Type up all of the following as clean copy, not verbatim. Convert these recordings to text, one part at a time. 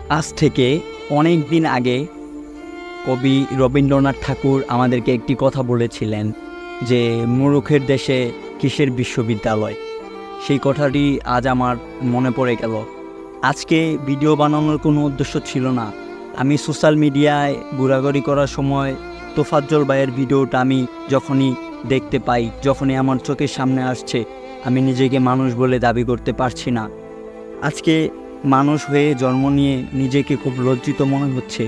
আজ থেকে অনেক দিন আগে কবি রবীন্দ্রনাথ ঠাকুর আমাদেরকে একটি কথা বলেছিলেন যে মূর্খের দেশে কিসের বিশ্ববিদ্যালয়। সেই কথাটি আজ আমার মনে পড়ে গেল। আজকে ভিডিও বানানোর কোনো উদ্দেশ্য ছিল না। আমি সোশ্যাল মিডিয়ায় ঘোরাঘুরি করার সময় তোফাজ্জল ভাইয়ের ভিডিওটা আমি যখনই দেখতে পাই, যখনই আমার চোখের সামনে আসছে, আমি নিজেকে মানুষ বলে দাবি করতে পারছি না। আজকে মানুষ হয়ে জন্ম নিয়ে নিজেকে খুব লজ্জিত মনে হচ্ছে।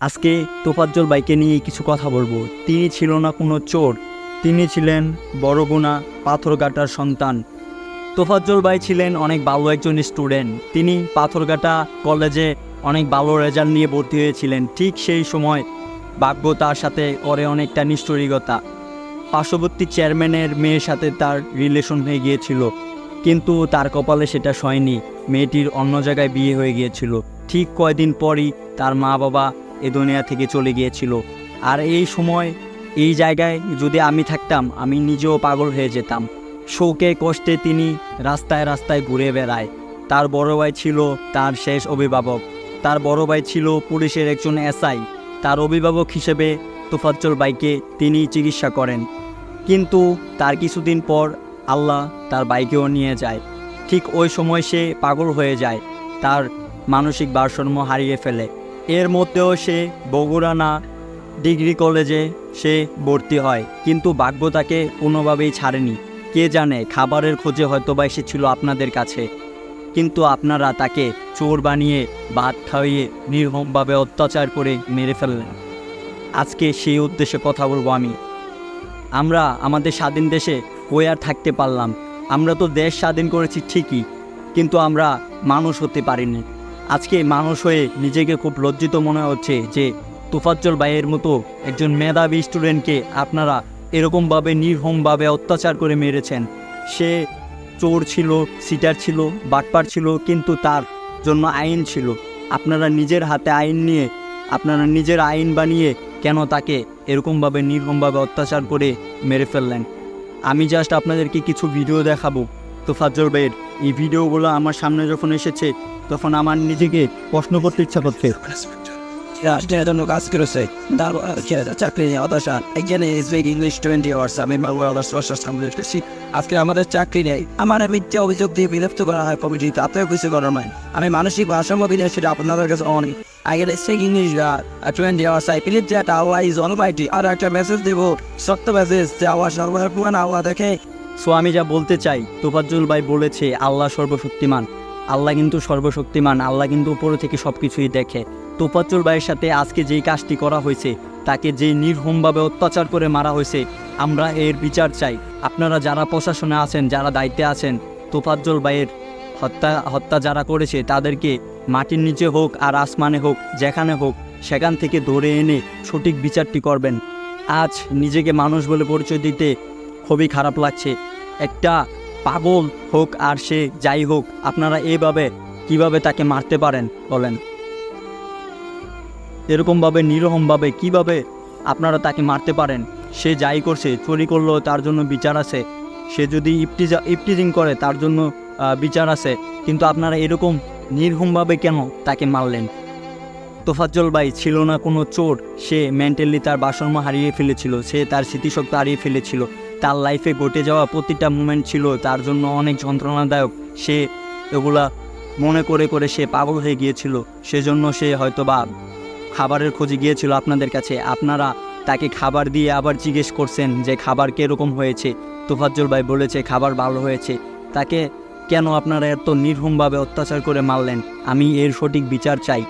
আজকে তোফাজ্জল ভাইকে নিয়ে কিছু কথা বলবো। তিনি ছিল না কোনো চোর, তিনি ছিলেন বড়গুনা পাথরঘাটার সন্তান। তোফাজ্জল ভাই ছিলেন অনেক ভালো একজন স্টুডেন্ট। তিনি পাথরঘাটা কলেজে অনেক ভালো রেজাল্ট নিয়ে ভর্তি হয়েছিলেন। ঠিক সেই সময় ভাগ্য তার সাথে করে অনেকটা নিষ্ঠুরিকতা। পার্শ্ববর্তী চেয়ারম্যানের মেয়ের সাথে তার রিলেশন হয়ে গিয়েছিল, কিন্তু তার কপালে সেটা সয়নি। মেয়েটির অন্য জায়গায় বিয়ে হয়ে গিয়েছিল। ঠিক কয়েকদিন পরই তার মা বাবা এ দুনিয়া থেকে চলে গিয়েছিল। আর এই সময় এই জায়গায় যদি আমি থাকতাম, আমি নিজেও পাগল হয়ে যেতাম। শোকে কষ্টে তিনি রাস্তায় রাস্তায় ঘুরে বেড়ায়। তার বড় ভাই ছিল তার শেষ অভিভাবক। তার বড় ভাই ছিল পুলিশের একজন এসআই। তার অভিভাবক হিসেবে তোফাজ্জল ভাইকে তিনি চিকিৎসা করেন। কিন্তু তার কিছুদিন পর আল্লাহ তার ভাইকেও নিয়ে যায়। ঠিক ওই সময় সে পাগল হয়ে যায়, তার মানসিক ভারসাম্য হারিয়ে ফেলে। এর মধ্যেও সে বগুড়া ডিগ্রি কলেজে সে ভর্তি হয়, কিন্তু ভাগ্য তাকে কোনোভাবেই ছাড়েনি। কে জানে, খাবারের খোঁজে হয়তোবা এসেছিল আপনাদের কাছে, কিন্তু আপনারা তাকে চোর বানিয়ে ভাত খাইয়ে নির্মমভাবে অত্যাচার করে মেরে ফেললেন। আজকে সেই উদ্দেশ্যে কথা বলবো আমি। আমরা আমাদের স্বাধীন দেশে কই আর থাকতে পারলাম? আমরা তো দেশ স্বাধীন করেছি ঠিকই, কিন্তু আমরা মানুষ হতে পারিনি। আজকে মানুষ হয়ে নিজেকে খুব লজ্জিত মনে হচ্ছে যে তোফাজ্জল ভাইয়ের মতো একজন মেধাবী স্টুডেন্টকে আপনারা এরকমভাবে নির্মমভাবে অত্যাচার করে মেরেছেন। সে চোর ছিল, সিটার ছিল, বাটপার ছিল, কিন্তু তার জন্য আইন ছিল। আপনারা নিজের হাতে আইন নিয়ে, আপনারা নিজের আইন বানিয়ে কেন তাকে এরকমভাবে নির্মমভাবে অত্যাচার করে মেরে ফেললেন? আমি জাস্ট আপনাদেরকে কিছু ভিডিও দেখাবো তোফাজ্জল ভাইয়ের। এই ভিডিওগুলো আমার সামনে যখন এসেছে, তখন আমার নিজেকে প্রশ্ন করতে ইচ্ছা করছে। রাষ্ট্রের জন্য কাজ করেছে, তার চাকরি নিয়ে হতাশা। এখানে স্পিক ইংলিশ 20 আওয়ার্স, আমি আজকে আমাদের চাকরি নেই। আমার মিথ্যা অভিযোগ দিয়ে বিরক্ত করা হয় কমিটি, তাতেও কিছু করার নয়। আমি মানসিক ভারসাম্য বিনিয়োগ সেটা আপনাদের কাছে অনেক। I can speak English 20 hours. I believe that Allah is almighty. আর একটা মেসেজ দেবো, সত্য মেসেজ, যে আল্লাহ সর্বশক্তিমান, আল্লাহ দেখে। সো আমি যা বলতে চাই, তোফাজ্জল ভাই বলেছে আল্লাহ সর্বশক্তিমান। আল্লাহ কিন্তু সর্বশক্তিমান, আল্লাহ কিন্তু উপর থেকে সব কিছুই দেখে। তোফাজ্জল ভাইয়ের সাথে আজকে যেই কাজটি করা হয়েছে, তাকে যে নির্মমভাবে অত্যাচার করে মারা হয়েছে, আমরা এর বিচার চাই। আপনারা যারা প্রশাসনে আছেন, যারা দায়িত্বে আছেন, তোফাজ্জল ভাইয়ের হত্যা যারা করেছে তাদেরকে মাটির নিচে হোক আর আসমানে হোক, যেখানে হোক, সেখান থেকে ধরে এনে সঠিক বিচারটি করবেন। আজ নিজেকে মানুষ বলে পরিচয় দিতে খুবই খারাপ লাগছে। একটা পাগল হোক আর সে যাই হোক, আপনারা এইভাবে কিভাবে তাকে মারতে পারেন বলেন? এরকমভাবে নিরহমভাবে কিভাবে আপনারা তাকে মারতে পারেন? সে যাই করছে, চুরি করলেও তার জন্য বিচার আছে। সে যদি ইফটিজিং করে তার জন্য বিচার আছে, কিন্তু আপনারা এরকম নির্মমভাবে কেন তাকে মারলেন? তোফাজ্জল ভাই ছিল না কোনো চোর। সে মেন্টালি তার ভারসাম্য হারিয়ে ফেলেছিল, সে তার স্মৃতিশক্তি হারিয়ে ফেলেছিল। তার লাইফে ঘটে যাওয়া প্রতিটা মুমেন্ট ছিল তার জন্য অনেক যন্ত্রণাদায়ক। সে এগুলা মনে করে করে সে পাগল হয়ে গিয়েছিল। সেজন্য সে হয়তোবা খাবারের খোঁজে গিয়েছিল আপনাদের কাছে। আপনারা তাকে খাবার দিয়ে আবার জিজ্ঞেস করছেন যে খাবার কীরকম হয়েছে। তোফাজ্জল ভাই বলেছে খাবার ভালো হয়েছে। তাকে কেন আপনারা এত নির্মমভাবে অত্যাচার করে মারলেন? আমি এর সঠিক বিচার চাই।